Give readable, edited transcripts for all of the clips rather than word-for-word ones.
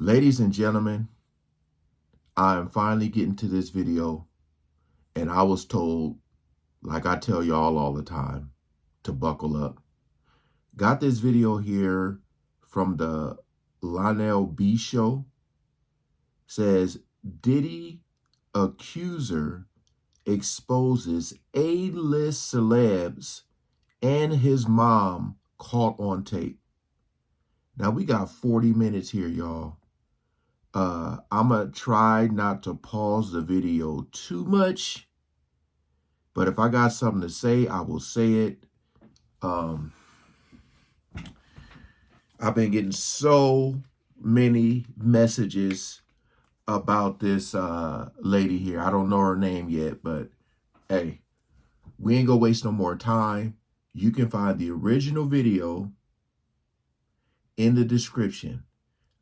Ladies and gentlemen, I am finally getting to this video, and I was told, like I tell y'all all the time, to buckle up. Got this video here from the Lionel B show. Says, Diddy Accuser exposes A-list celebs and his mom caught on tape. Now we got 40 minutes here, y'all. I'm going to try not to pause the video too much, but if I got something to say, I will say it. I've been getting so many messages about this lady here. I don't know her name yet, but hey, we ain't gonna waste no more time. You can find the original video in the description.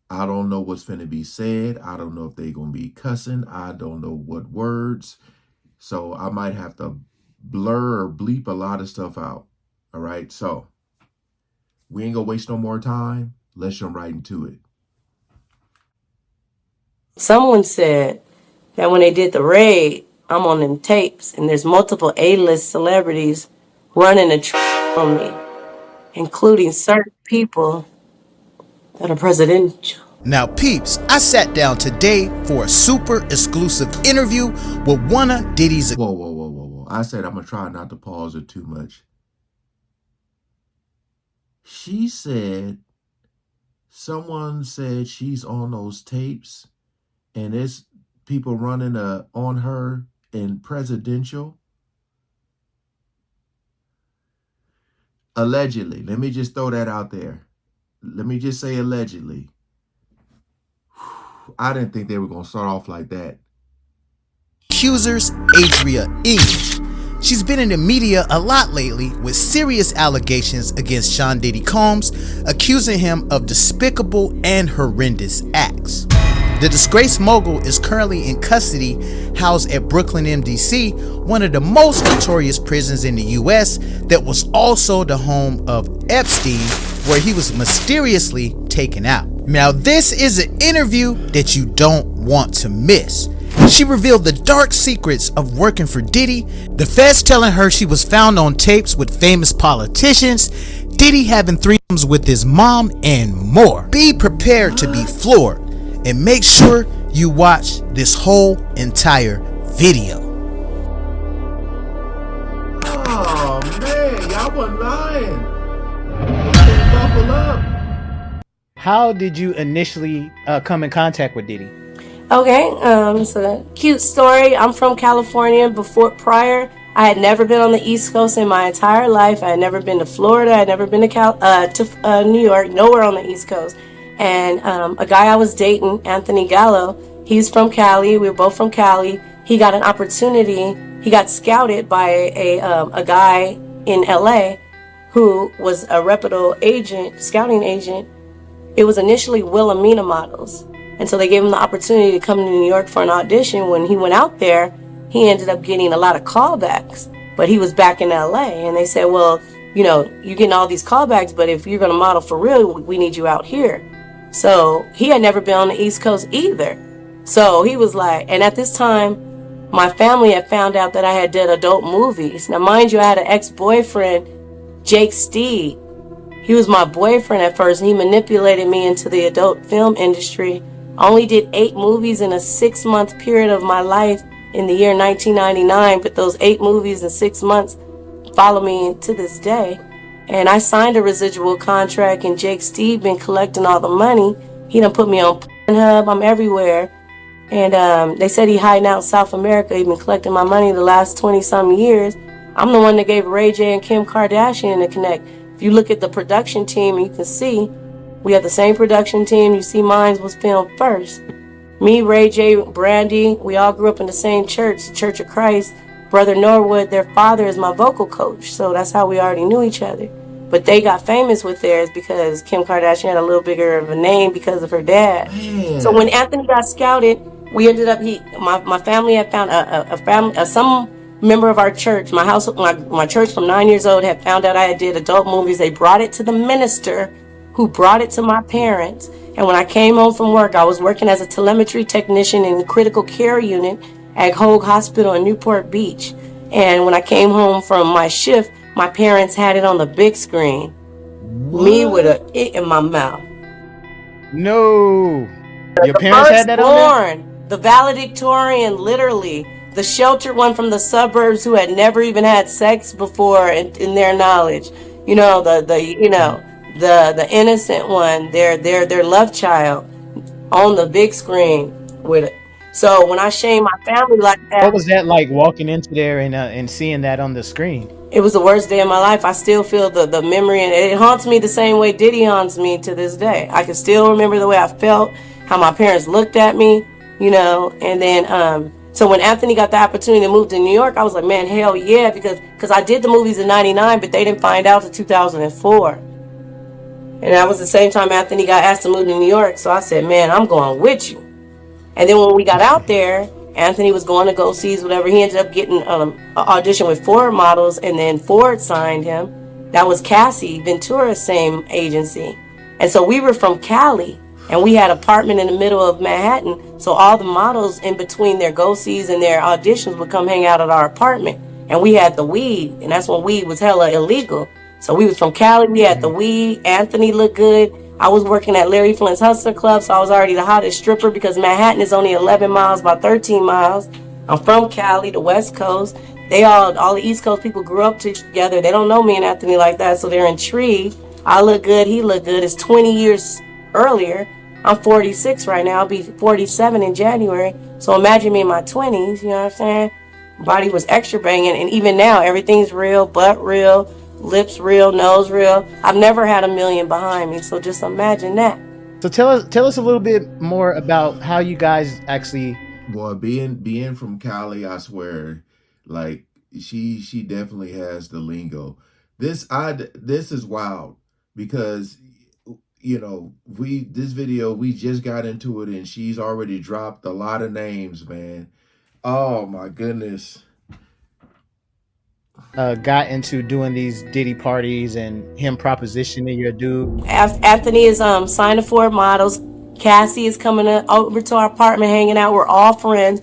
I don't know what's finna be said. I don't know if they gonna be cussing. I don't know what words. So I might have to blur or bleep a lot of stuff out. All right, so we ain't gonna waste no more time. Let's jump right into it. Someone said that when they did the raid, I'm on them tapes, and there's multiple A-list celebrities running a on me, including certain people that are presidential. Now peeps, I sat down today for a super exclusive interview with one of Diddy's... Whoa. I said I'm going to try not to pause it too much. She said, someone said she's on those tapes and there's people running on her in presidential. Allegedly. Let me just throw that out there. Let me just say allegedly. I didn't think they were going to start off like that. Accuser's Adria English. She's been in the media a lot lately with serious allegations against Sean Diddy Combs, accusing him of despicable and horrendous acts. The disgraced mogul is currently in custody, housed at Brooklyn MDC, one of the most notorious prisons in the US that was also the home of Epstein, where he was mysteriously taken out. Now this is an interview that you don't want to miss. She revealed the dark secrets of working for Diddy, the feds telling her she was found on tapes with famous politicians, Diddy having threesomes with his mom, and more. Be prepared to be floored, and make sure you watch this whole entire video. Oh man, y'all wasn't lying. Buckle up. How did you initially come in contact with Diddy? Okay, it's a cute story. I'm from California. Prior, I had never been on the East Coast in my entire life. I had never been to Florida. I had never been to New York, nowhere on the East Coast. And a guy I was dating, Anthony Gallo, he's from Cali. We were both from Cali. He got an opportunity. He got scouted by a guy in LA who was a reputable scouting agent. It was initially Wilhelmina Models. And so they gave him the opportunity to come to New York for an audition. When he went out there, he ended up getting a lot of callbacks, but he was back in LA. And they said, well, you know, you're getting all these callbacks, but if you're going to model for real, we need you out here. So he had never been on the East Coast either. So he was like, and at this time, my family had found out that I had did adult movies. Now, mind you, I had an ex-boyfriend, Jake Steed. He was my boyfriend at first, and he manipulated me into the adult film industry. I only did 8 movies in a 6-month period of my life in the year 1999, but those 8 movies in 6 months follow me to this day. And I signed a residual contract, and Jake Steve been collecting all the money. He done put me on Pornhub. I'm everywhere. And they said he hiding out in South America. He been collecting my money the last 20-some years. I'm the one that gave Ray J and Kim Kardashian to connect. If you look at the production team, you can see we have the same production team. You see mine was filmed first. Me, Ray J, Brandy, we all grew up in the same church, the Church of Christ. Brother Norwood, their father is my vocal coach, so that's how we already knew each other. But they got famous with theirs because Kim Kardashian had a little bigger of a name because of her dad. Man. So when Anthony got scouted, we ended up, my family had found some member of our church, my church from 9 years old had found out I did adult movies. They brought it to the minister, who brought it to my parents. And when I came home from work, I was working as a telemetry technician in the critical care unit at Hoag Hospital in Newport Beach. And when I came home from my shift, my parents had it on the big screen. Me with a it in my mouth. No. Your The parents had that on there? firstborn, the valedictorian, literally. The sheltered one from the suburbs who had never even had sex before in their knowledge. You know, the innocent one, their love child on the big screen with it. So when I shame my family like that, What was that like walking into there and seeing that on the screen? it was the worst day of my life. I still feel the memory, and it haunts me the same way Diddy haunts me to this day. I can still remember the way I felt, how my parents looked at me, and then so when Anthony got the opportunity to move to New York, I was like, man, hell yeah, because I did the movies in '99, but they didn't find out until 2004. And that was the same time Anthony got asked to move to New York. So I said, man, I'm going with you. And then when we got out there, Anthony was going to go see whatever. He ended up getting an audition with Ford Models, and then Ford signed him. That was Cassie Ventura's same agency. And so we were from Cali, and we had an apartment in the middle of Manhattan. So all the models in between their go-sees and their auditions would come hang out at our apartment. And we had the weed, and that's when weed was hella illegal. So we was from Cali, we had the weed. Anthony looked good. I was working at Larry Flint's Hustler Club, so I was already the hottest stripper because Manhattan is only 11 miles, about 13 miles. I'm from Cali, the West Coast. All the East Coast people grew up together. They don't know me and Anthony like that, so they're intrigued. I look good, he look good. It's 20 years earlier. I'm 46 right now. I'll be 47 in January. So imagine me in my 20s, you know what I'm saying? Body was extra banging, and even now, everything's real, butt real, lips real, nose real. I've never had a million behind me, so just imagine that. So tell us a little bit more about how you guys actually. Boy, being from Cali, I swear, like she definitely has the lingo. This is wild because this video we just got into it and she's already dropped a lot of names, man. Oh my goodness. Got into doing these Diddy parties and him propositioning your dude. Anthony is signed to Ford Models. Cassie is coming over to our apartment, hanging out. We're all friends.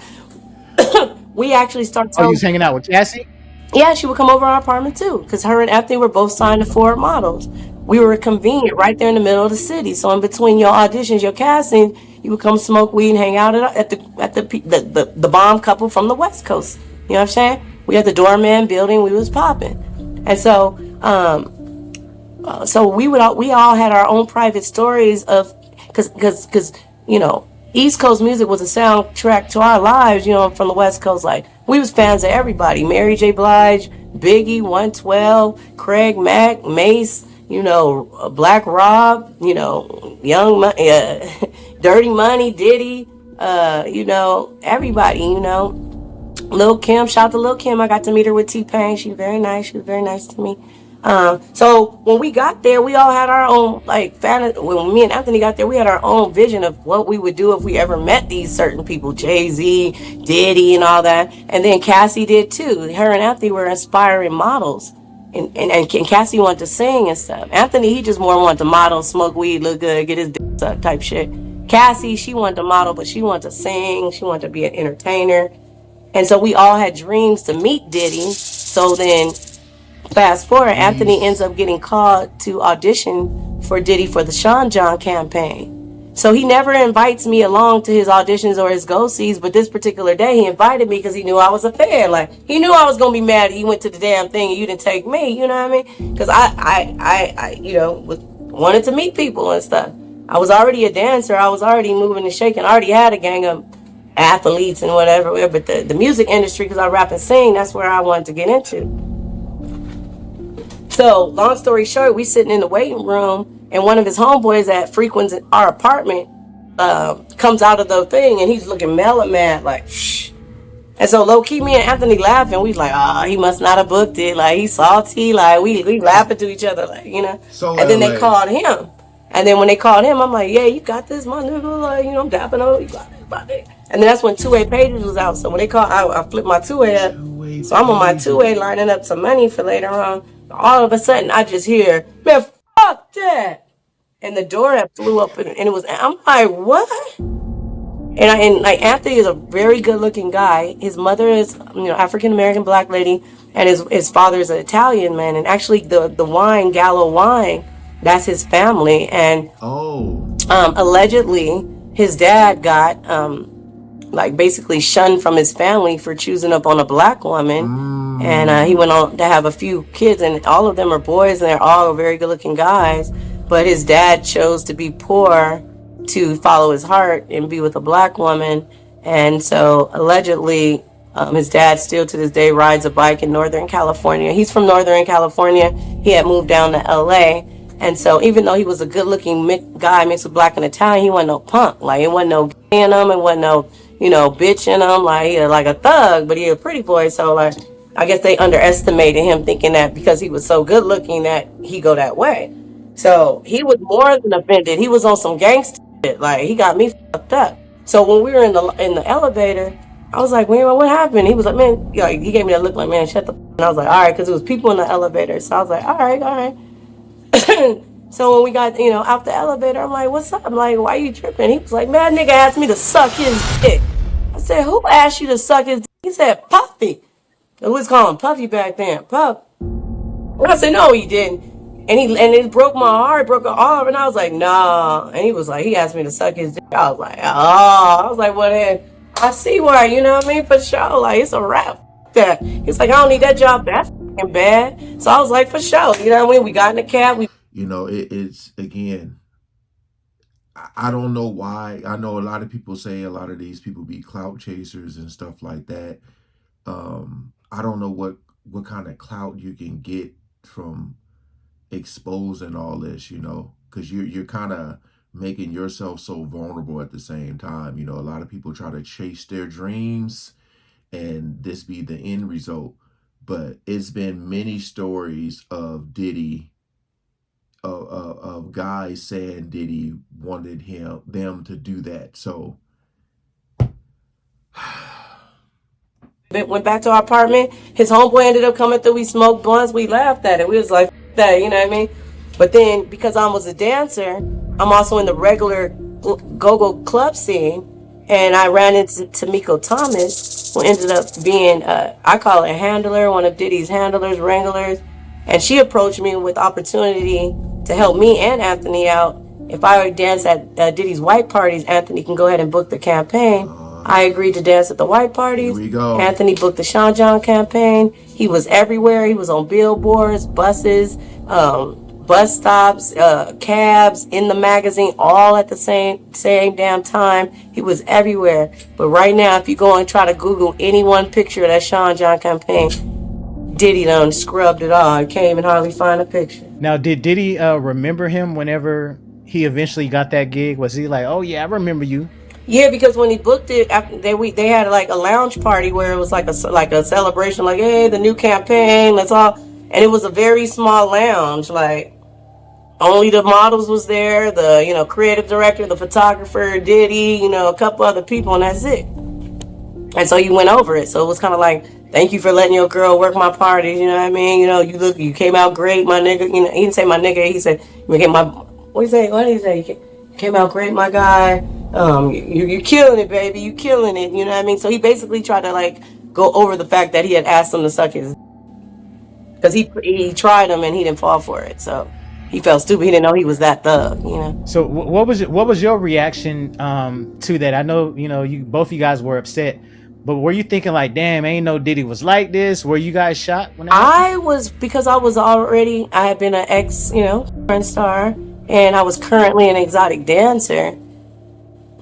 We actually started. Oh, you was hanging out with Cassie? Yeah, she would come over our apartment too, because her and Anthony were both signed to Ford Models. We were convenient right there in the middle of the city. So in between your auditions, your casting, you would come smoke weed and hang out at the bomb couple from the West Coast. You know what I'm saying? We had the doorman building. We was popping, and so we all had our own private stories of because East Coast music was a soundtrack to our lives, from the West Coast. Like, we was fans of everybody. Mary J. Blige, Biggie, 112, Craig Mack, Mace, Black Rob, Young Money, Dirty Money, Diddy, everybody, Lil Kim, shout out to Lil Kim. I got to meet her with T-Pain. She was very nice to me. So when we got there, we all had our own when me and Anthony got there, we had our own vision of what we would do if we ever met these certain people, Jay-Z, Diddy, and all that. And then Cassie did too. Her and Anthony were inspiring models, and Cassie wanted to sing and stuff. Anthony, he just more wanted to model, smoke weed, look good, get his dick sucked type shit. Cassie, she wanted to model, but she wanted to sing. She wanted to be an entertainer. And so we all had dreams to meet Diddy. So then fast forward, Anthony ends up getting called to audition for Diddy for the Sean John campaign. So he never invites me along to his auditions or his go-sees, but this particular day he invited me because he knew I was a fan. Like, he knew I was going to be mad he went to the damn thing and you didn't take me, you know what I mean? Because I wanted to meet people and stuff. I was already a dancer. I was already moving and shaking. I already had a gang of athletes and whatever, but the music industry, because I rap and sing, that's where I wanted to get into. So long story short, we sitting in the waiting room, and one of his homeboys that frequents our apartment comes out of the thing, and he's looking mellow mad, like, shh. And so low key, me and Anthony laughing. We was like, he must not have booked it. Like, he's salty. Like, we laughing to each other, like, So and then they called him. And then when they called him, I'm like, yeah, you got this, my nigga. Like, I'm dapping on you. Got this. And then that's when two-way pages was out. So when they called, I flipped my two-way up. So I'm on my two-way lining up some money for later on. All of a sudden, I just hear, man, fuck that. and the door that flew up, and it was. I'm like, what? And like Anthony is a very good looking guy. His mother is African American black lady, and his father is an Italian man. And actually, the wine Gallo wine, that's his family. And allegedly, his dad got like basically shunned from his family for choosing up on a black woman. And he went on to have a few kids, and all of them are boys, and they're all very good looking guys. But his dad chose to be poor to follow his heart and be with a black woman. And so allegedly, his dad still to this day rides a bike in Northern California. He's from Northern California. He had moved down to LA. And so even though he was a good looking guy mixed with black and Italian, he wasn't no punk. Like, it wasn't no gay in him. It wasn't no, bitch in him. Like, he was like a thug, but he a pretty boy. So like, I guess they underestimated him, thinking that because he was so good looking that he go that way. So he was more than offended. He was on some gangster shit. Like, he got me fucked up. So when we were in the elevator, I was like, man, what happened? He was like, man, he gave me that look like, man, shut the f-. And I was like, all right, because it was people in the elevator. So I was like, all right. So when we got, out the elevator, I'm like, what's up? I'm like, why you tripping? He was like, man, nigga asked me to suck his dick. I said, who asked you to suck his dick? He said, Puffy. We was calling Puffy back then. Puff. And I said, no, he didn't. And it broke my heart, broke an arm. And I was like, nah. And he was like, he asked me to suck his dick. I was like, oh. I was like, well, then I see why, you know what I mean? For sure. Like, it's a wrap. That. He's like, I don't need that job that fucking bad. So I was like, for sure. You know what I mean? We got in the cab. It's, again, I don't know why. I know a lot of people say a lot of these people be clout chasers and stuff like that. I don't know what kind of clout you can get from exposing all this, because you're kind of making yourself so vulnerable at the same time. A lot of people try to chase their dreams and this be the end result. But it's been many stories of Diddy, of guys saying Diddy wanted them to do that. So went back to our apartment. His homeboy ended up coming through. We smoked blunts. We laughed at it. We was like, that, you know what I mean? But then, because I was a dancer, I'm also in the regular go-go club scene. And I ran into Tamiko Thomas, who ended up being, I call her a handler, one of Diddy's handlers, wranglers. And she approached me with opportunity to help me and Anthony out. If I would dance at Diddy's white parties, Anthony can go ahead and book the campaign. I agreed to dance at the white parties. Here we go. Anthony booked the Sean John campaign. He was everywhere. He was on billboards, buses, bus stops, cabs, in the magazine, all at the same damn time. He was everywhere. But right now, if you go and try to Google any one picture of that Sean John campaign, Diddy done scrubbed it all. You can't even hardly find a picture. Now, did Diddy remember him whenever he eventually got that gig? Was he like, oh yeah, I remember you? Yeah, because when he booked it, after they had like a lounge party where it was like a celebration, like, hey, the new campaign, let's all, and it was a very small lounge, like only the models was there, the creative director, the photographer, Diddy, a couple other people, and that's it. And so he went over it. So it was kind of like, thank you for letting your girl work my parties, you know what I mean? You came out great, my nigga. He didn't say my nigga, he said, what did he say? You came out great, my guy. You're killing it, baby. You killing it. You know what I mean? So he basically tried to like go over the fact that he had asked him to suck his, because he tried him and he didn't fall for it. So he felt stupid. He didn't know he was that thug. So what was your reaction to that? I know you both of you guys were upset, but were you thinking like, damn, ain't no Diddy was like this? Were you guys shocked when that happened? Because I had been an ex, friend star, and I was currently an exotic dancer.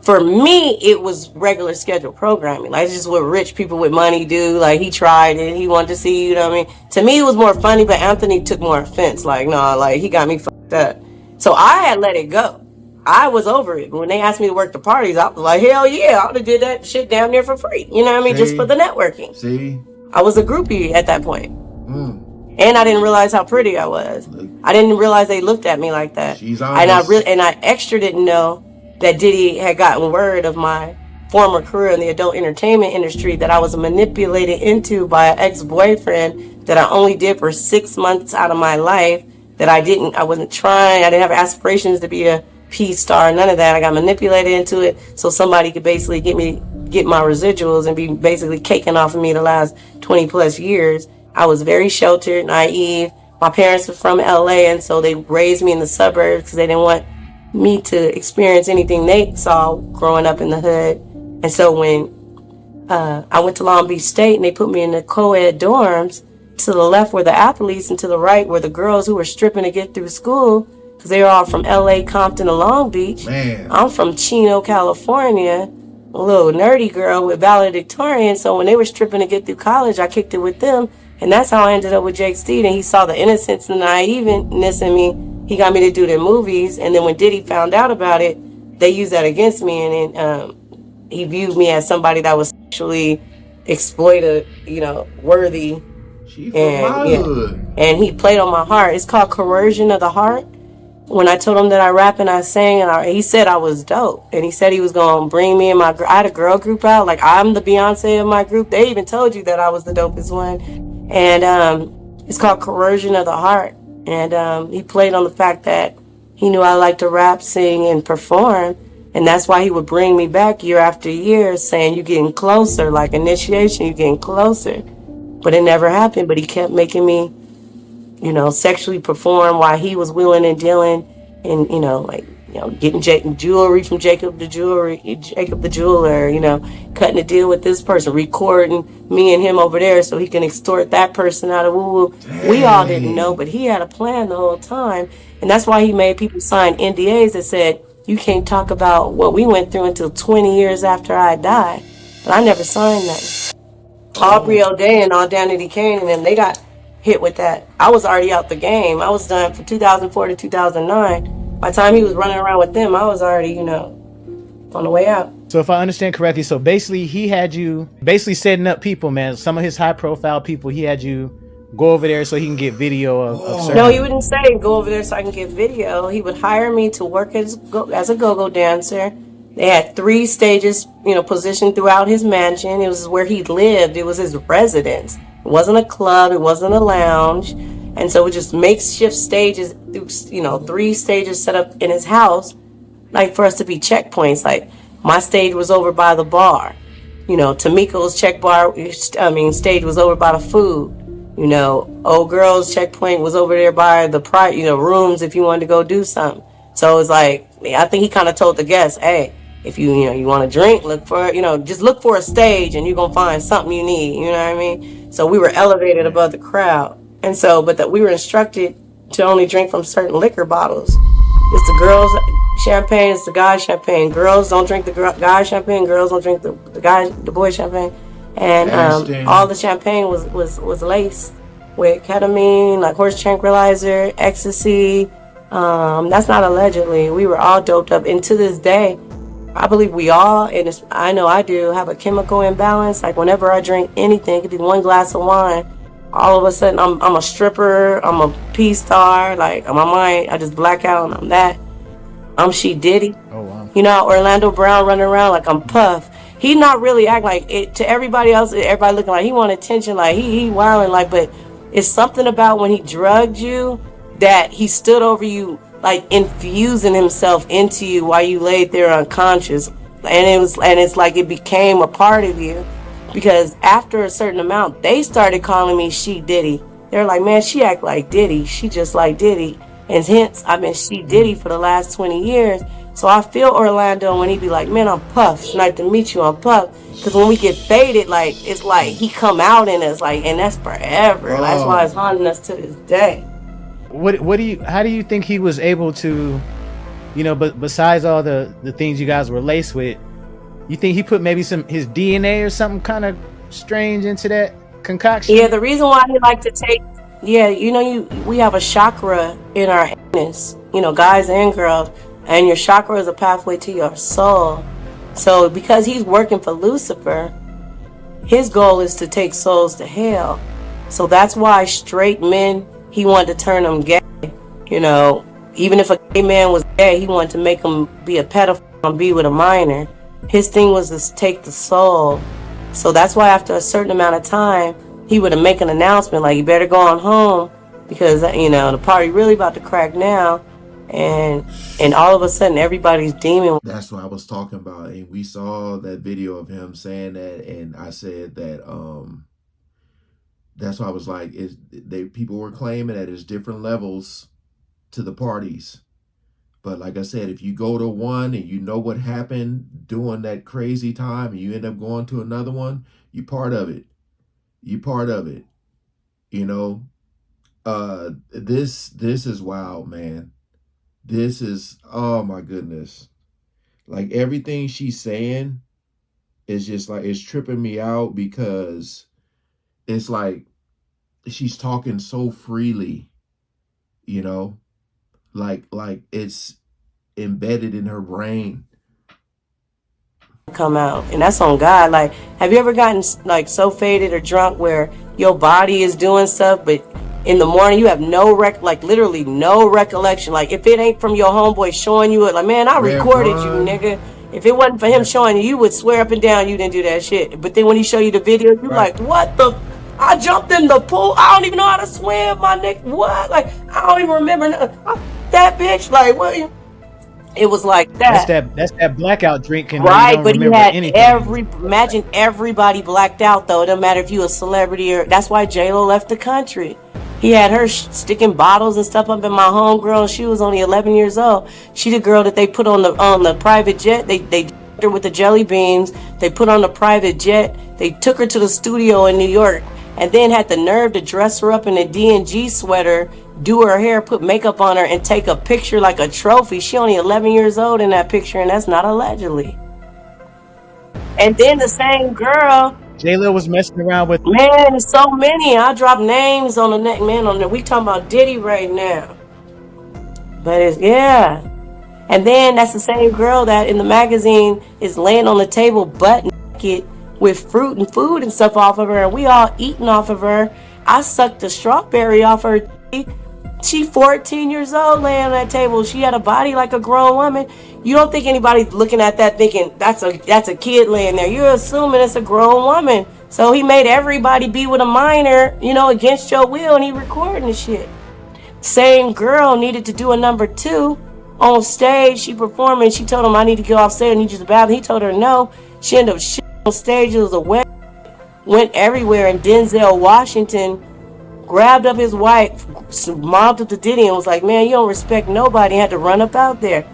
For me, it was regular scheduled programming. Like, it's just what rich people with money do. Like, he tried it. He wanted to see, you know what I mean? To me, it was more funny, but Anthony took more offense. Like, no, like, he got me fucked up. So I had let it go. I was over it. When they asked me to work the parties, I was like, hell yeah, I would have did that shit damn near for free. You know what I mean? Just for the networking. See? I was a groupie at that point. And I didn't realize how pretty I was. I didn't realize they looked at me like that. She's honest. And I extra didn't know that Diddy had gotten word of my former career in the adult entertainment industry, that I was manipulated into by an ex-boyfriend that I only did for 6 months out of my life, that I wasn't trying. I didn't have aspirations to be a P star, none of that. I got manipulated into it so somebody could basically get my residuals and be basically caking off of me the last 20 plus years. I was very sheltered, naive. My parents are from LA, and so they raised me in the suburbs because they didn't want me to experience anything they saw growing up in the hood. And so when I went to Long Beach State and they put me in the co-ed dorms, to the left were the athletes and to the right were the girls who were stripping to get through school because they were all from LA, Compton, and Long Beach. Man. I'm from Chino, California, a little nerdy girl with valedictorian. So when they were stripping to get through college, I kicked it with them. And that's how I ended up with Jake Steed. And he saw the innocence and naiveness in me. He got me to do their movies. And then when Diddy found out about it, they used that against me. And then he viewed me as somebody that was sexually exploited, worthy. She from my hood. And he played on my heart. It's called coercion of the heart. When I told him that I rap and I sang, and he said I was dope. And he said he was going to bring me and I had a girl group out. Like, I'm the Beyonce of my group. They even told you that I was the dopest one. And it's called coercion of the heart. And he played on the fact that he knew I liked to rap, sing, and perform. And that's why he would bring me back year after year saying, you're getting closer, like initiation, you're getting closer. But it never happened. But he kept making me, sexually perform while he was wheeling and dealing and, getting jewelry from Jacob the Jeweler, cutting a deal with this person, recording me and him over there so he can extort that person out of woo-woo. We all didn't know, but he had a plan the whole time. And that's why he made people sign NDAs that said, you can't talk about what we went through until 20 years after I died. But I never signed that. Aubrey O'Day and all Danity Kane and them, they got hit with that. I was already out the game. I was done from 2004 to 2009. By the time he was running around with them, I was already, on the way out. So if I understand correctly, so basically he had you setting up people, man. Some of his high profile people, he had you go over there so he can get video of certain... No, he wouldn't say go over there so I can get video. He would hire me to work as a go-go dancer. They had 3 stages, positioned throughout his mansion. It was where he lived. It was his residence. It wasn't a club. It wasn't a lounge. And so it just makeshift stages, 3 stages set up in his house, like for us to be checkpoints. Like my stage was over by the bar. Tamiko's stage was over by the food. Old girl's checkpoint was over there by the rooms if you wanted to go do something. So it's like, I think he kind of told the guests, hey, if you want to drink, look for, just look for a stage and you're going to find something you need. You know what I mean? So we were elevated above the crowd. And so, but that we were instructed to only drink from certain liquor bottles. It's the girls' champagne, it's the guys' champagne. Girls don't drink the guys' champagne. Girls don't drink the boys' champagne. And all the champagne was laced with ketamine, like horse tranquilizer, ecstasy. That's not allegedly. We were all doped up. And to this day, I believe we all, and I know I do, have a chemical imbalance. Like whenever I drink anything, it could be 1 glass of wine, all of a sudden I'm a stripper, I'm a P star, like on my mind, I just black out and I'm that. I'm She Diddy. Oh wow. Orlando Brown running around like I'm Puff. He not really act like it to everybody else. Everybody looking like he want attention, like he wilding, like. But it's something about when he drugged you that he stood over you, like infusing himself into you while you laid there unconscious, and it's like it became a part of you. Because after a certain amount, they started calling me She Diddy. They're like, man, she act like Diddy. She just like Diddy. And hence, I've been She Diddy for the last 20 years. So I feel Orlando when he be like, man, I'm Puff. It's nice to meet you, I'm Puff. Because when we get faded, like, it's like he come out in us, like, and that's forever. Oh. That's why it's haunting us to this day. How do you think he was able to, but besides all the things you guys were laced with, you think he put maybe his DNA or something kind of strange into that concoction? Yeah, the reason why he liked to take, we have a chakra in our anus, guys and girls, and your chakra is a pathway to your soul. So because he's working for Lucifer, his goal is to take souls to hell. So that's why straight men, he wanted to turn them gay. Even if a gay man was gay, he wanted to make him be a pedophile and be with a minor. His thing was to take the soul. So that's why after a certain amount of time, he would make an announcement like, you better go on home because the party really about to crack now, and all of a sudden everybody's demon. That's what I was talking about. And we saw that video of him saying that, and I said that that's why I was like, people were claiming that there's different levels to the parties. But like I said, if you go to one and you know what happened during that crazy time and you end up going to another one, you part of it. You part of it. This is wild, man. This is, oh my goodness. Like everything she's saying is just like, it's tripping me out because it's like she's talking so freely, like it's embedded in her brain. Come out, and that's on God. Like, have you ever gotten like so faded or drunk where your body is doing stuff, but in the morning you have literally no recollection? Like, if it ain't from your homeboy showing you it, like, man, I recorded you, nigga. If it wasn't for him showing you, you would swear up and down you didn't do that shit. But then when he show you the video, you like, what the? I jumped in the pool. I don't even know how to swim, my nigga. What? Like, I don't even remember that bitch. Like, what? It was like that. That's that blackout drinking. Right, but he had imagine everybody blacked out though. It doesn't matter if you a celebrity or. That's why J-Lo left the country. He had her sticking bottles and stuff up in my homegirl. She was only 11 years old. She the girl that they put on the private jet. They her with the jelly beans. They put on the private jet. They took her to the studio in New York, and then had the nerve to dress her up in a D&G sweater, do her hair, put makeup on her, and take a picture like a trophy. She only 11 years old in that picture, and that's not allegedly. And then the same girl, J-Lo was messing around with. Man, there's so many. I drop names on the neck, man. We talking about Diddy right now. But yeah. And then that's the same girl that in the magazine is laying on the table butt naked with fruit and food and stuff off of her, and we all eating off of her. I sucked the strawberry off her. She 14 years old laying on that table. She had a body like a grown woman. You don't think anybody's looking at that thinking that's a kid laying there. You're assuming it's a grown woman. So he made everybody be with a minor, against your will, and he recording the shit. Same girl needed to do a number 2 on stage. She performing. She told him, I need to go off stage. I need you to bow. He told her no. She ended up shit on stage. It was a went everywhere, and Denzel Washington grabbed up his wife, mobbed up to Diddy, and was like, man, you don't respect nobody, and had to run up out there.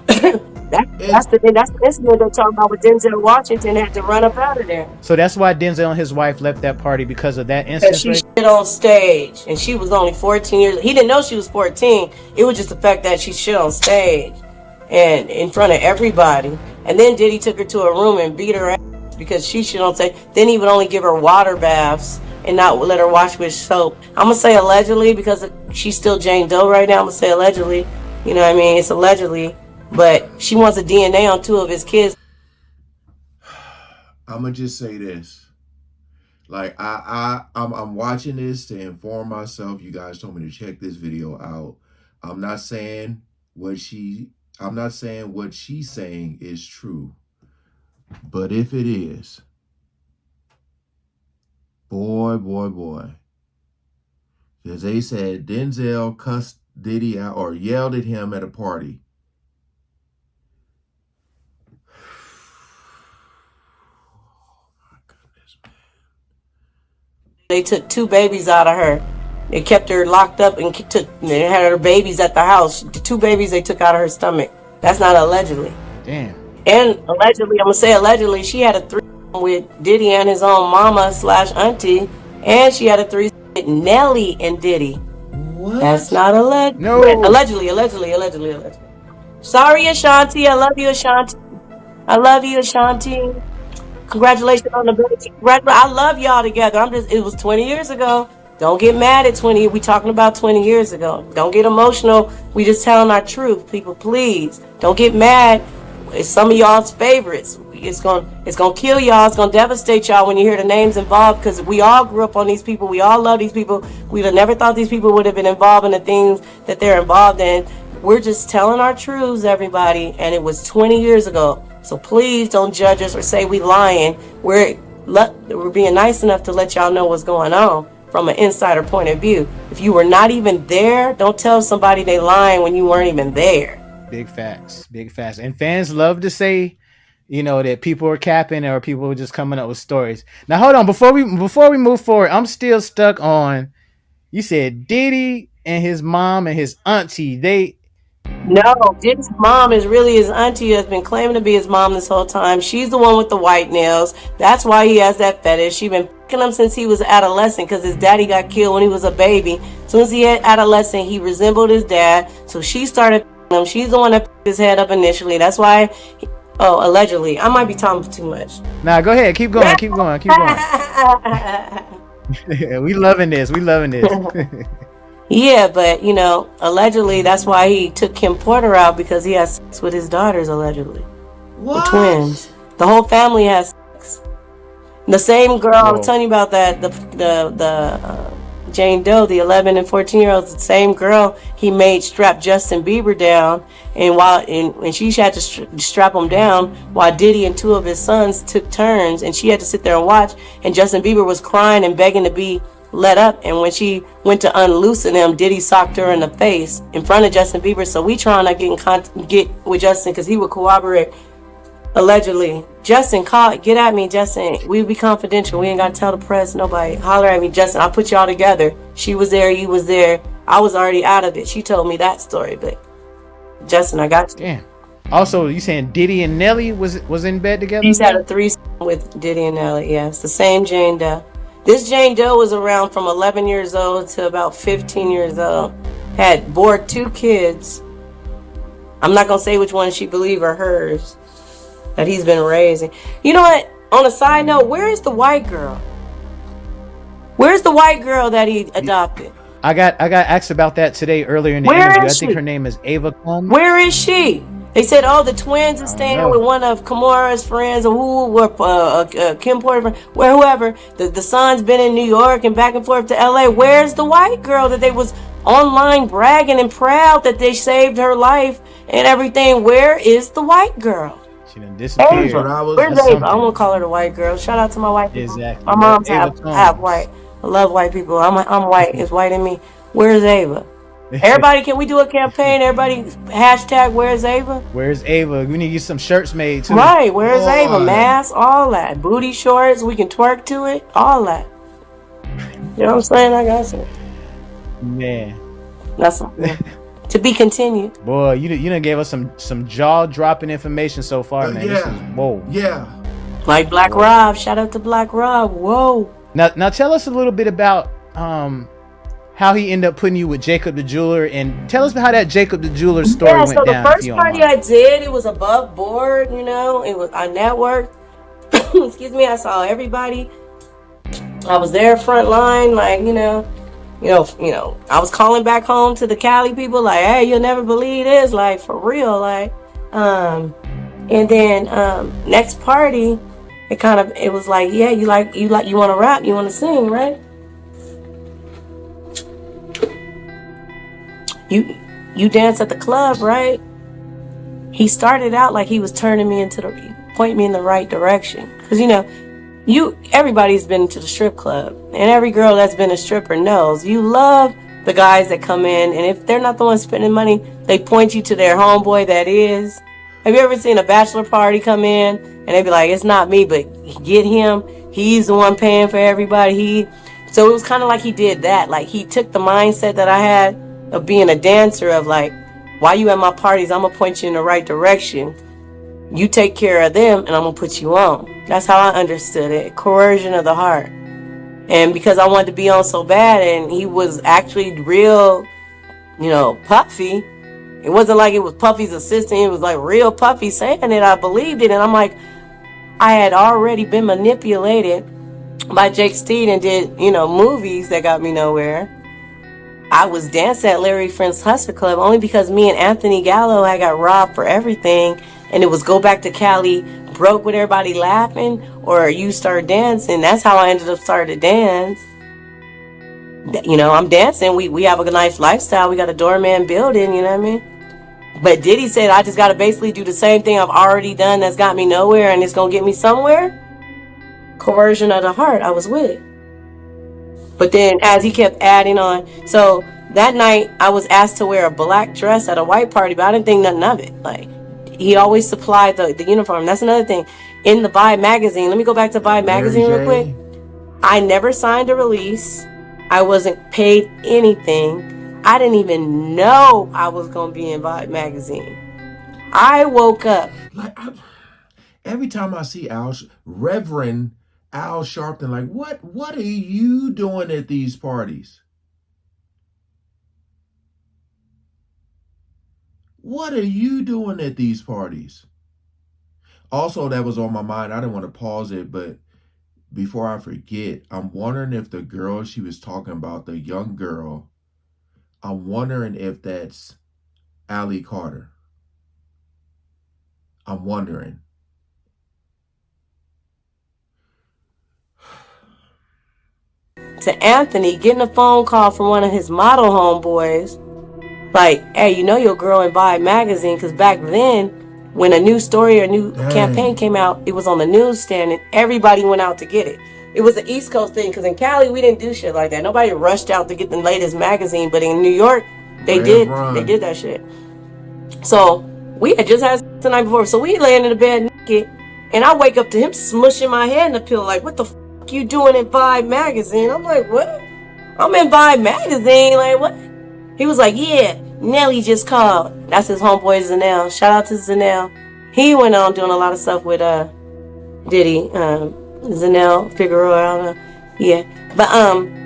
That's the incident they're talking about with Denzel Washington, had to run up out of there. So that's why Denzel and his wife left that party, because of that incident. She shit on stage, and she was only 14 years. He didn't know she was 14. It was just the fact that she shit on stage and in front of everybody. And then Diddy took her to a room and beat her ass because she shit on stage. Then he would only give her water baths and not let her wash with soap. I'm gonna say allegedly because she's still Jane Doe right now. I'm gonna say allegedly. You know what I mean? It's allegedly. But she wants a DNA on 2 of his kids. I'm gonna just say this. Like I'm watching this to inform myself. You guys told me to check this video out. I'm not saying what she's saying is true. But if it is, boy, because they said Denzel cussed Diddy out or yelled at him at a party. They took 2 babies out of her. They kept her locked up and they had her babies at the house. The 2 babies they took out of her stomach. That's not allegedly. Damn. And allegedly, I'm gonna say allegedly, she had a 3 with Diddy and his own mama/auntie, and she had a 3 with Nelly and Diddy. What? That's not alleged. No. Allegedly. Sorry, Ashanti. I love you, Ashanti. Congratulations on the baby. I love y'all together. It was 20 years ago. Don't get mad at 20. We talking about 20 years ago. Don't get emotional. We just telling our truth, people. Please don't get mad. It's some of y'all's favorites. It's gonna kill y'all. It's gonna devastate y'all when you hear the names involved, because we all grew up on these people. We all love these people. We'd have never thought these people would have been involved in the things that they're involved in. We're just telling our truths, everybody, and it was 20 years ago. So please don't judge us or say we lying. We're being nice enough to let y'all know what's going on. from an insider point of view. If you were not even there, don't tell somebody they lying when you weren't even there. Big facts, big facts. And fans love to say, that people are capping or people are just coming up with stories. Now hold on, before we move forward, I'm still stuck on, you said Diddy and his mom and his auntie, No, Diddy's mom is really his auntie, has been claiming to be his mom this whole time. She's the one with the white nails. That's why he has that fetish. She's been picking him since he was adolescent because his daddy got killed when he was a baby. As soon as he had adolescent, he resembled his dad. So she started picking him. She's the one that picked his head up initially. That's why, allegedly. I might be talking too much. Nah, go ahead. Keep going. We loving this. Yeah, but allegedly that's why he took Kim Porter out, because he has sex with his daughters, allegedly. What? The twins. The whole family has sex. The same girl I was telling you about, that the Jane Doe, the 11 and 14-year-olds, the same girl he made strap Justin Bieber down, and she had to strap him down while Diddy and two of his sons took turns, and she had to sit there and watch, and Justin Bieber was crying and begging to be let up, and when she went to unloosen him, Diddy socked her in the face in front of Justin Bieber. So we trying to get with Justin because he would corroborate, allegedly. Justin, get at me, Justin. We be confidential. We ain't got to tell the press, nobody. Holler at me, Justin. I'll put y'all together. She was there, you was there. I was already out of it. She told me that story, but Justin, I got you. Damn. Also, you saying Diddy and Nelly was in bed together? He's had a threesome with Diddy and Nelly. Yes, the same Jane Doe. This Jane Doe was around from 11 years old to about 15 years old. Bore 2 kids. I'm not going to say which one she believe are hers, that he's been raising. You know what? On a side note, where is the white girl? Where's the white girl that he adopted? I got asked about that today earlier in the interview. I think her name is Ava Combs. Where is she? They said, the twins are staying with one of Kamara's friends, Kim Porter, whoever. The son's been in New York and back and forth to LA. Where's the white girl that they was online bragging and proud that they saved her life and everything? Where is the white girl? She done disappeared. Where's Ava? I'm gonna call her the white girl. Shout out to my white people. Exactly. My mom's half white. I love white people. I'm white. It's white in me. Where's Ava? Everybody, can we do a campaign? Everybody, hashtag Where's Ava? Where's Ava? We need to get some shirts made too. Right, Where's Ava? Mask, all that. Booty shorts, we can twerk to it, all that. You know what I'm saying? I got some. Man. That's something. To be continued. Boy, you done gave us some jaw-dropping information so far, man. Yeah. This is, whoa. Yeah. Like Black Rob. Shout out to Black Rob. Whoa. Now tell us a little bit about how he ended up putting you with Jacob the Jeweler, and tell us how that Jacob the Jeweler story went down. So the first party I did, it was above board, it was I networked. Excuse me, I saw everybody. I was there front line, like, I was calling back home to the Cali people, like, hey, you'll never believe this, like, for real, like, and then next party, it was like, yeah, you want to rap, you want to sing, right? You dance at the club, right? He started out like he was pointing me in the right direction. Because, everybody's been to the strip club. And every girl that's been a stripper knows. You love the guys that come in. And if they're not the ones spending money, they point you to their homeboy that is. Have you ever seen a bachelor party come in? And they be like, it's not me, but get him. He's the one paying for everybody. So it was kind of like he did that. Like, he took the mindset that I had of being a dancer, of like, while you at my parties, I'm gonna point you in the right direction. You take care of them, and I'm gonna put you on. That's how I understood it. Coercion of the heart. And because I wanted to be on so bad, and he was actually real, Puffy. It wasn't like it was Puffy's assistant. It was like real Puffy saying it. I believed it, and I'm like, I had already been manipulated by Jake Steed and did, movies that got me nowhere. I was dancing at Larry Friend's Hustler Club only because me and Anthony Gallo had got robbed for everything, and it was go back to Cali broke with everybody laughing, or you start dancing. That's how I ended up starting to dance. I'm dancing. We have a nice lifestyle. We got a doorman building, you know what I mean? But Diddy said I just got to basically do the same thing I've already done that's got me nowhere, and it's going to get me somewhere. Coercion of the heart. I was with it. But then as he kept adding on, so that night I was asked to wear a black dress at a white party, but I didn't think nothing of it. Like, he always supplied the uniform. That's another thing. In the Vibe magazine, let me go back to That Vibe Mary magazine real quick. J. I never signed a release. I wasn't paid anything. I didn't even know I was going to be in Vibe magazine. I woke up. Like, every time I see Reverend Al Sharpton, like, what are you doing at these parties? What are you doing at these parties? Also, that was on my mind. I didn't want to pause it, but before I forget, I'm wondering if the girl she was talking about, the young girl, I'm wondering if that's Allie Carter. I'm wondering. To Anthony, getting a phone call from one of his model homeboys, like, hey, you know your girl in Vibe magazine, because back then, when a new story or new campaign Dang. came out, it was on the newsstand and everybody went out to get it. It was an East Coast thing, because in Cali we didn't do shit like that. Nobody rushed out to get the latest magazine, but in New York they did Reverend. that shit. So we had just had sex the night before, so we laying in the bed naked, and I wake up to him smushing my head in the pillow, like, what the fuck you doing in Vibe magazine? I'm like, what? I'm in Vibe magazine, like, what? He was like, yeah, Nelly just called. That's his homeboy Zanell. Shout out to Zanell. He went on doing a lot of stuff with Diddy, Zanell Figueroa, I don't know. Yeah. But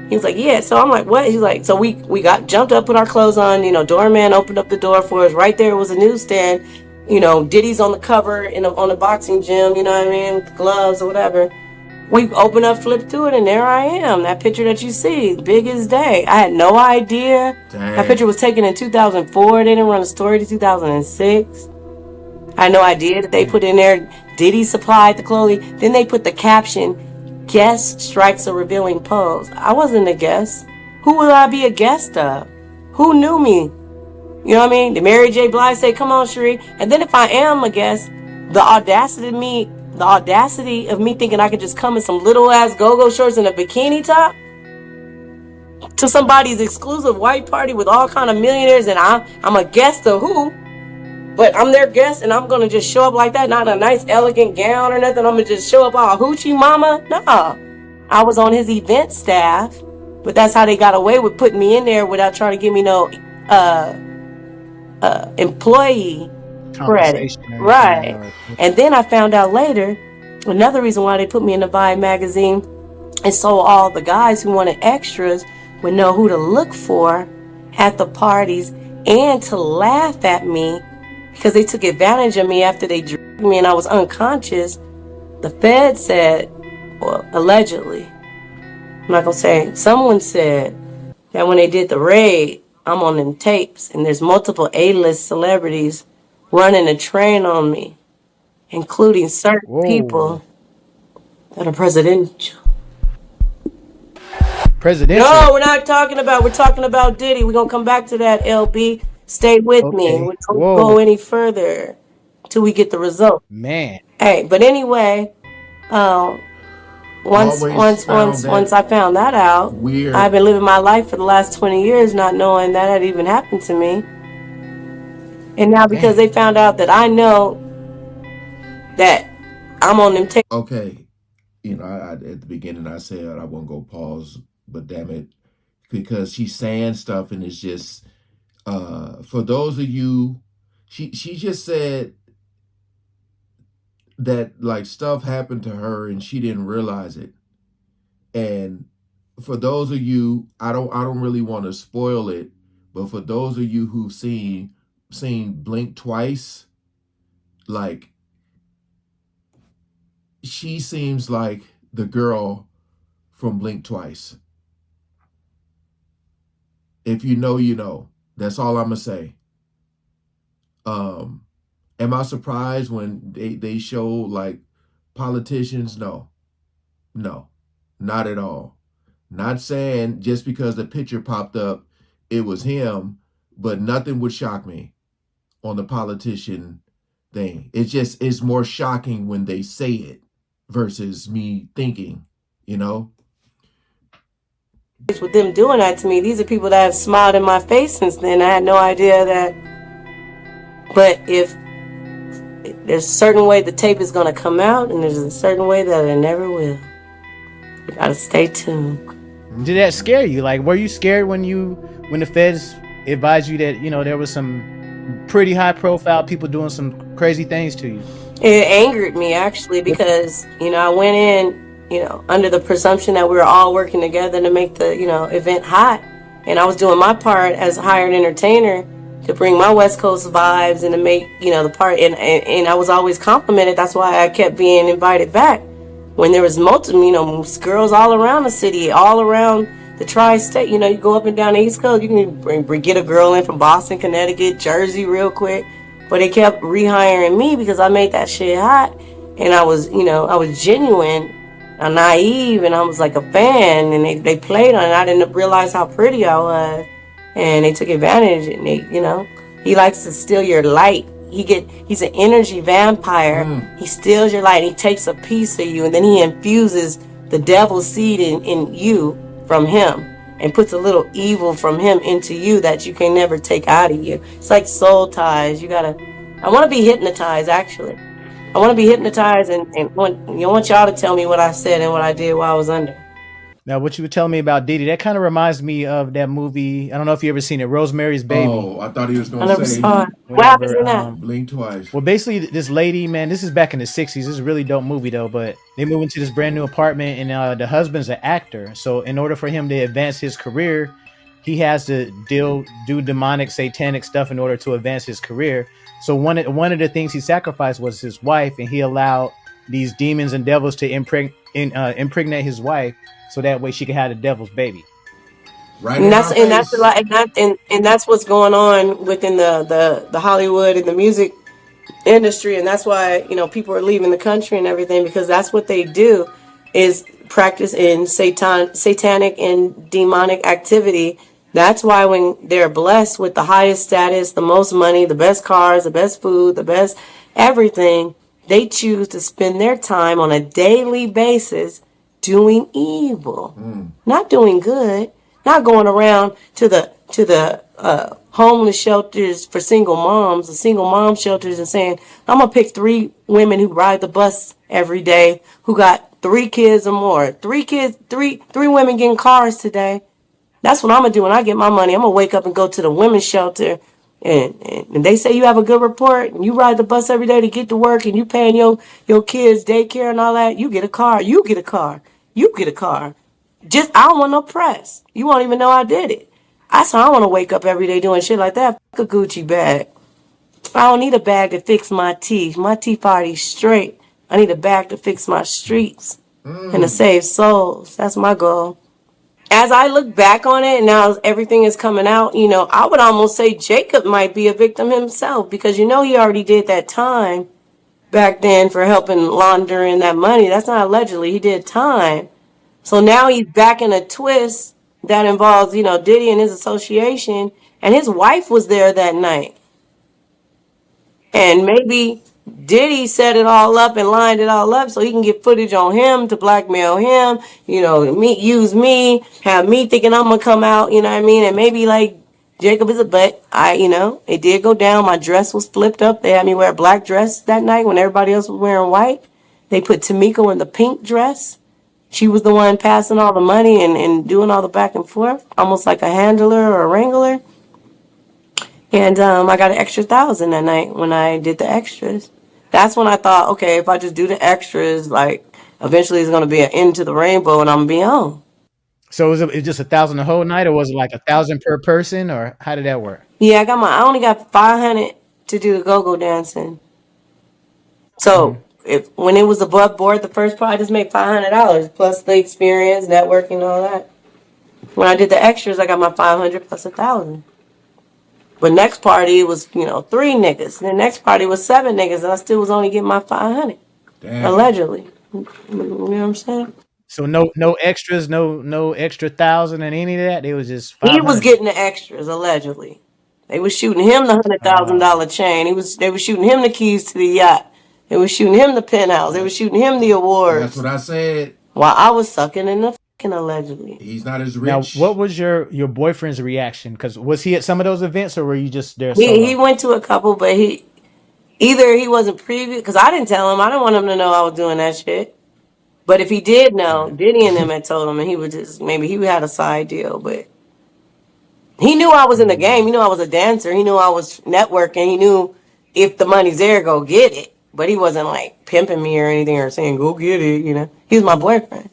he was like, yeah. So I'm like, what? He's like, so we got jumped up, put our clothes on, doorman opened up the door for us. Right there was a newsstand. Diddy's on the cover on the boxing gym, you know what I mean, with gloves or whatever. We open up, flip through it, and there I am. That picture that you see, big as day. I had no idea. Dang. That picture was taken in 2004. They didn't run a story to 2006. I had no idea that they put in there, Diddy supplied the clothing. Then they put the caption, guest strikes a revealing pose. I wasn't a guest. Who would I be a guest of? Who knew me? You know what I mean? Did Mary J. Blige say, come on, Sheree? And then if I am a guest, the audacity of me thinking I could just come in some little ass go-go shorts and a bikini top to somebody's exclusive white party with all kind of millionaires, and I'm a guest of who? But I'm their guest, and I'm gonna just show up like that, not a nice elegant gown or nothing. I'm gonna just show up all hoochie mama. Nah, I was on his event staff, but that's how they got away with putting me in there without trying to give me no employee credit. Compensation or anything. Right. And then I found out later, another reason why they put me in the Vibe magazine is so all the guys who wanted extras would know who to look for at the parties and to laugh at me because they took advantage of me after they drugged me and I was unconscious. The Fed said, well, allegedly, I'm not gonna say, someone said that when they did the raid, I'm on them tapes and there's multiple A-list celebrities running a train on me, including certain people that are presidential. No, we're talking about Diddy. We're gonna come back to that, LB. Stay with me. We don't go any further till we get the result. Man. Hey, but anyway, once I found that out, weird. I've been living my life for the last 20 years not knowing that had even happened to me. And now because they found out that I know that I'm on them tapes. Okay. I at the beginning I said I won't go pause, but damn it, because she's saying stuff and it's just for those of you, she just said that like stuff happened to her and she didn't realize it. And for those of you, I don't really want to spoil it, but for those of you who've seen Blink twice, like she seems like the girl from Blink Twice. If you know, you know. That's all I'm gonna say. Am I surprised when they show like politicians? No, not at all. Not saying just because the picture popped up, it was him, but nothing would shock me on the politician thing. It's more shocking when they say it versus me thinking, you know. with them doing that to me. These are people that have smiled in my face since then. I had no idea that. But if there's a certain way the tape is going to come out, and there's a certain way that it never will. You gotta stay tuned. Did that scare you? Like, were you scared when the feds advised you that there was some pretty high profile people doing some crazy things to you? It angered me actually because I went in under the presumption that we were all working together to make the event hot, and I was doing my part as a hired entertainer to bring my West Coast vibes and to make the part, and I was always complimented. That's why I kept being invited back when there was multiple girls all around the city, all around the tri-state. You go up and down the East Coast, you can get a girl in from Boston, Connecticut, Jersey real quick. But they kept rehiring me because I made that shit hot, and I was genuine, naive, and I was like a fan, and they played on it. I didn't realize how pretty I was, and they took advantage. And he likes to steal your light. He's an energy vampire. He steals your light. He takes a piece of you, and then he infuses the devil's seed in you from him, and puts a little evil from him into you that you can never take out of you. It's like soul ties. I want to be hypnotized, actually. I want to be hypnotized, and want y'all to tell me what I said and what I did while I was under. Now, what you were telling me about Diddy, that kind of reminds me of that movie. I don't know if you ever seen it, Rosemary's Baby. Oh, I thought he was I going never to say saw it. What happens in that? blink twice. Well, basically, this lady, man, this is back in the 60s. This is a really dope movie, though. But they move into this brand new apartment, and the husband's an actor. So in order for him to advance his career, he has to do demonic, satanic stuff in order to advance his career. So one of the things he sacrificed was his wife, and he allowed these demons and devils to impregnate his wife, so that way she could have the devil's baby. Right, and that's a lot, and that's what's going on within the Hollywood and the music industry, and that's why people are leaving the country and everything, because that's what they do, is practice in satanic and demonic activity. That's why when they're blessed with the highest status, the most money, the best cars, the best food, the best everything, they choose to spend their time on a daily basis doing evil, not doing good, not going around to the homeless shelters for single moms, the single mom shelters, and saying, I'm gonna pick 3 women who ride the bus every day, who got 3 kids or more. 3 kids, three women getting cars today. That's what I'm gonna do when I get my money. I'm gonna wake up and go to the women's shelter, and they say you have a good report, and you ride the bus every day to get to work, and you paying your kids daycare and all that. You get a car. You get a car. You get a car. Just, I don't want no press. You won't even know I did it. I don't want to wake up every day doing shit like that. Fuck a Gucci bag. I don't need a bag to fix my teeth. My teeth already straight. I need a bag to fix my streets and to save souls. That's my goal. As I look back on it, and now everything is coming out, I would almost say Jacob might be a victim himself, because he already did that time back then for helping laundering that money. That's not allegedly. He did time. So now he's back in a twist that involves, Diddy and his association, and his wife was there that night. And maybe Diddy set it all up and lined it all up so he can get footage on him to blackmail him, use me, have me thinking I'm going to come out, you know what I mean? And maybe like Jacob is but it did go down. My dress was flipped up. They had me wear a black dress that night when everybody else was wearing white. They put Tamiko in the pink dress. She was the one passing all the money and doing all the back and forth, almost like a handler or a wrangler. And I got an extra $1,000 that night when I did the extras. That's when I thought, okay, if I just do the extras, like, eventually it's going to be an end to the rainbow and I'm going to be on. So was it just $1,000 the whole night, or was it like $1,000 per person, or how did that work? Yeah, I only got $500 to do the go-go dancing. So when it was above board, the first part, I just made $500 plus the experience, networking, all that. When I did the extras, I got my $500 plus $1,000. But next party was 3 niggas. And the next party was 7 niggas, and I still was only getting my $500. Damn. Allegedly. You know what I'm saying? So no extras, no extra $1,000 and any of that. They was just $500. He was getting the extras, allegedly. They was shooting him the $100,000 chain. They were shooting him the keys to the yacht. They were shooting him the penthouse. They were shooting him the awards. That's what I said. While I was sucking in the allegedly. He's not as Now, what rich. was your boyfriend's reaction? Because was he at some of those events, or were you just there He solo? went to a couple, but he wasn't privy because I didn't tell him. I didn't want him to know I was doing that shit. But if he did know, Right. Diddy and them had told him, and he would just maybe he had a side deal, but he knew I was in the game. He knew I was a dancer. He knew I was networking. He knew if the money's there, go get it. But he wasn't like pimping me or anything or saying go get it. He was my boyfriend.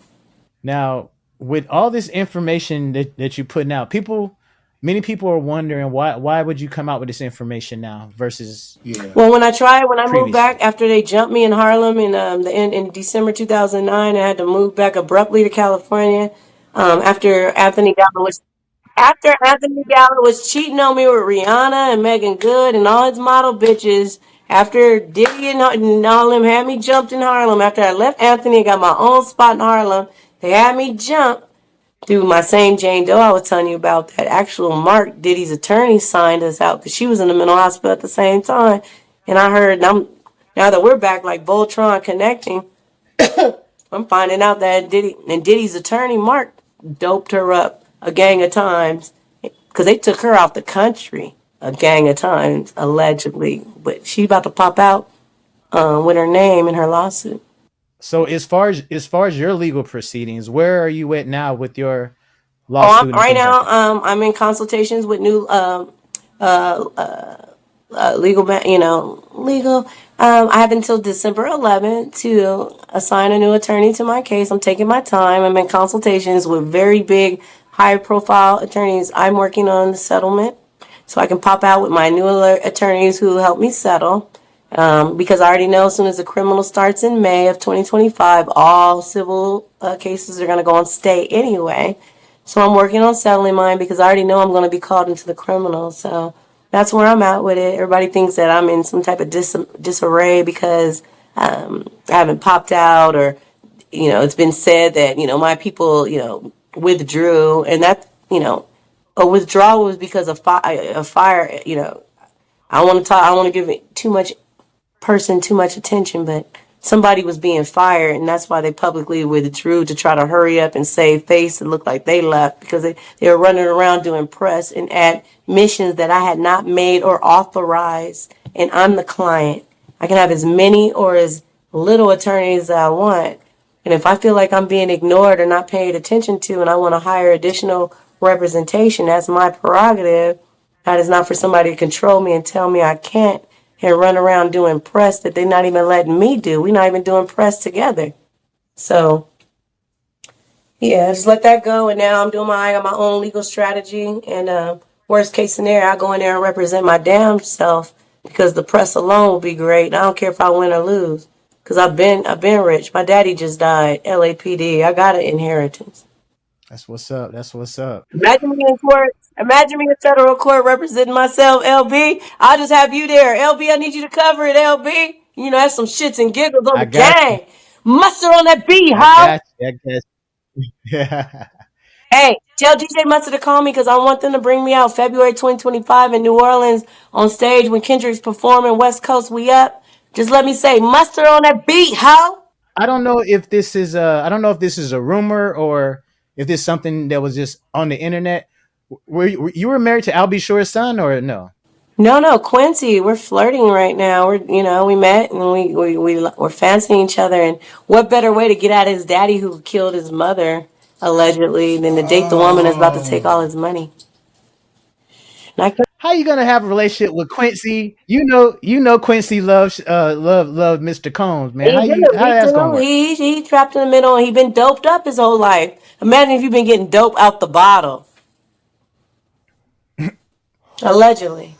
Now, with all this information that you're putting out, many people are wondering why would you come out with this information now versus Yeah. Well, when I moved back previously? after they jumped me in Harlem in December 2009, I had to move back abruptly to California. After Anthony Gallo was cheating on me with Rihanna and Megan Good and all his model bitches. After Diddy and all them had me jumped in Harlem. After I left Anthony and got my own spot in Harlem, they had me jump through my same Jane Doe I was telling you about. That actual Mark Diddy's attorney signed us out because she was in the mental hospital at the same time. And I heard, now that we're back like Voltron connecting, I'm finding out that Diddy's attorney Mark doped her up a gang of times because they took her out the country a gang of times allegedly, but she about to pop out with her name in her lawsuit. So as far as your legal proceedings, where are you at now with your Oh, lawsuit and right things like now, that? I'm in consultations with new legal, legal. I have until December 11th to assign a new attorney to my case. I'm taking my time. I'm in consultations with very big, high profile attorneys. I'm working on the settlement so I can pop out with my new attorneys who help me settle. Because I already know as soon as the criminal starts in May of 2025, all civil cases are going to go on stay anyway. So I'm working on settling mine because I already know I'm going to be called into the criminal. So that's where I'm at with it. Everybody thinks that I'm in some type of disarray because I haven't popped out, or it's been said that my people withdrew, and that a withdrawal was because of a fire. I want to talk. I don't want to give it too much attention, but somebody was being fired, and that's why they publicly withdrew to try to hurry up and save face and look like they left because they were running around doing press and at missions that I had not made or authorized, and I'm the client. I can have as many or as little attorneys as I want, and if I feel like I'm being ignored or not paid attention to, and I want to hire additional representation, that's my prerogative. That is not for somebody to control me and tell me I can't and run around doing press that they're not even letting me do. We're not even doing press together. So, yeah, just let that go. And now I got my own legal strategy. And worst case scenario, I go in there and represent my damn self because the press alone will be great. I don't care if I win or lose because I've been rich. My daddy just died, LAPD. I got an inheritance. That's what's up. That's what's up. Imagine me in court. Imagine me in federal court representing myself, LB. I'll just have you there. LB, I need you to cover it, LB. Have some shits and giggles on I the got you. gang. Mustard on that beat, I huh? got you. I got you. Yeah. Hey, tell DJ Mustard to call me because I want them to bring me out February 2025 in New Orleans on stage when Kendrick's performing West Coast We Up. Just let me say, mustard on that beat, huh? I don't know if this is a rumor or if this is something that was just on the internet. Were you married to Albie Shore's son or no? No, no, Quincy, we're flirting right now. We met and we're fancying each other. And what better way to get at his daddy who killed his mother, allegedly, than to date the woman that's about to take all Oh. his money? And I could, How you gonna have a relationship with Quincy? You know Quincy loves love Mr. Combs, man. he do, How he that's gonna do. work? He trapped in the middle and he been doped up his whole life. Imagine if you've been getting dope out the bottle, allegedly.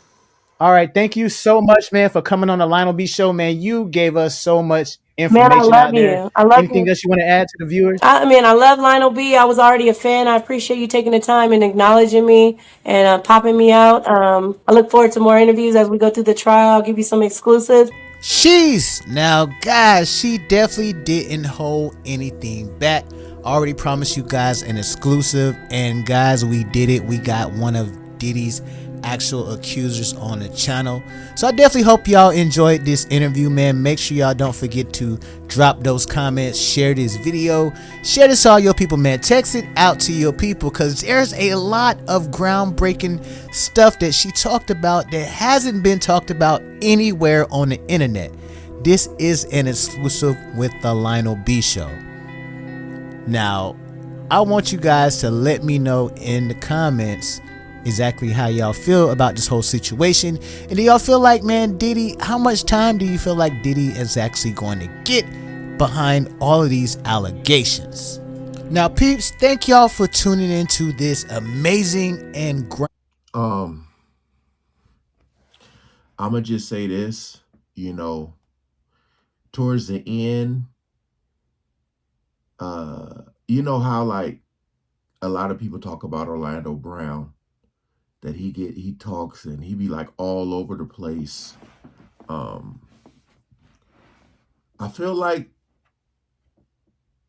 All right, thank you so much, man, for coming on the Lionel B Show, man. You gave us so much Man, I information love out there. you. I love Anything you. else you want to add to the viewers? I mean, I love Lionel B. I was already a fan. I appreciate you taking the time and acknowledging me and popping me out. I look forward to more interviews as we go through the trial. I'll give you some exclusives. She's now, guys, she definitely didn't hold anything back. Already promised you guys an exclusive, and guys, we did it. We got one of Diddy's actual accusers on the channel. So I definitely hope y'all enjoyed this interview, man. Make sure y'all don't forget to drop those comments, share this video, share this to all your people, man. Text it out to your people, because there's a lot of groundbreaking stuff that she talked about that hasn't been talked about anywhere on the internet. This is an exclusive with the Lionel B Show. Now, I want you guys to let me know in the comments exactly how y'all feel about this whole situation. And do y'all feel like, man, Diddy, how much time do you feel like Diddy is actually going to get behind all of these allegations? Now, peeps, thank y'all for tuning into this amazing and I'm gonna just say this, you know, towards the end, you know how like a lot of people talk about Orlando Brown, that he talks and he be like all over the place. I feel like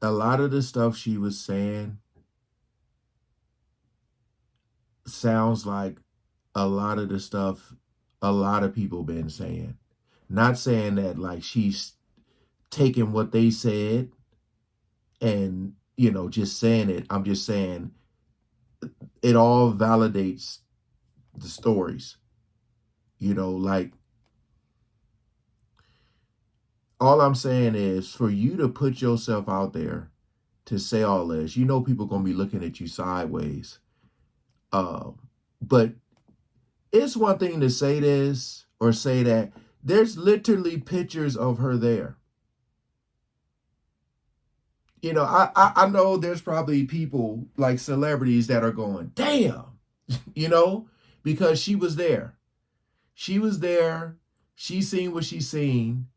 a lot of the stuff she was saying sounds like a lot of the stuff a lot of people been saying. Not saying that like she's taking what they said and, you know, just saying it. I'm just saying it all validates the stories. You know, like, all I'm saying is for you to put yourself out there to say all this, you know people going to be looking at you sideways. But it's one thing to say this or say that. There's literally pictures of her there. You know, I know there's probably people like celebrities that are going, damn, you know, because she was there. She was there. She seen what she seen.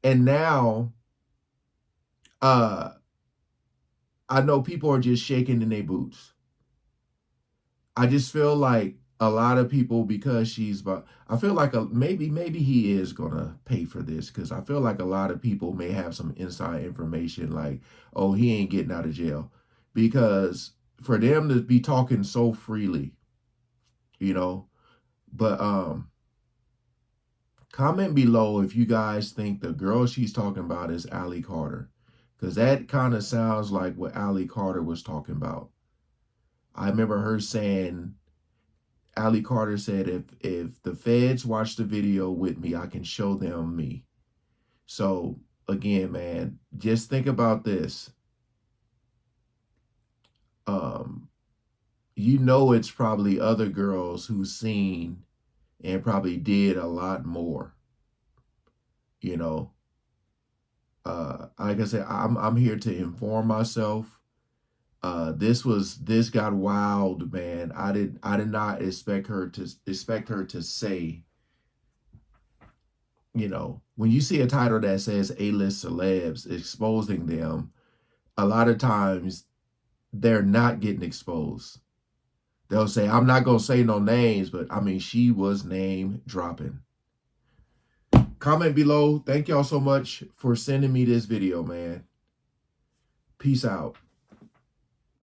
And now I know people are just shaking in their boots. I just feel like a lot of people, because I feel like maybe he is gonna pay for this, because I feel like a lot of people may have some inside information like, oh, he ain't getting out of jail, because for them to be talking so freely, you know. But comment below if you guys think the girl she's talking about is Allie Carter, because that kind of sounds like what Allie Carter was talking about. I remember her saying, Allie Carter said, if the feds watch the video with me, I can show them me. So again, man, just think about this. You know, it's probably other girls who've seen and probably did a lot more. You know, like I said, I'm here to inform myself. This got wild, man. I did not expect her to say, you know, when you see a title that says A-list celebs exposing them, a lot of times they're not getting exposed. They'll say, I'm not going to say no names, but I mean, she was name dropping. Comment below. Thank y'all so much for sending me this video, man. Peace out.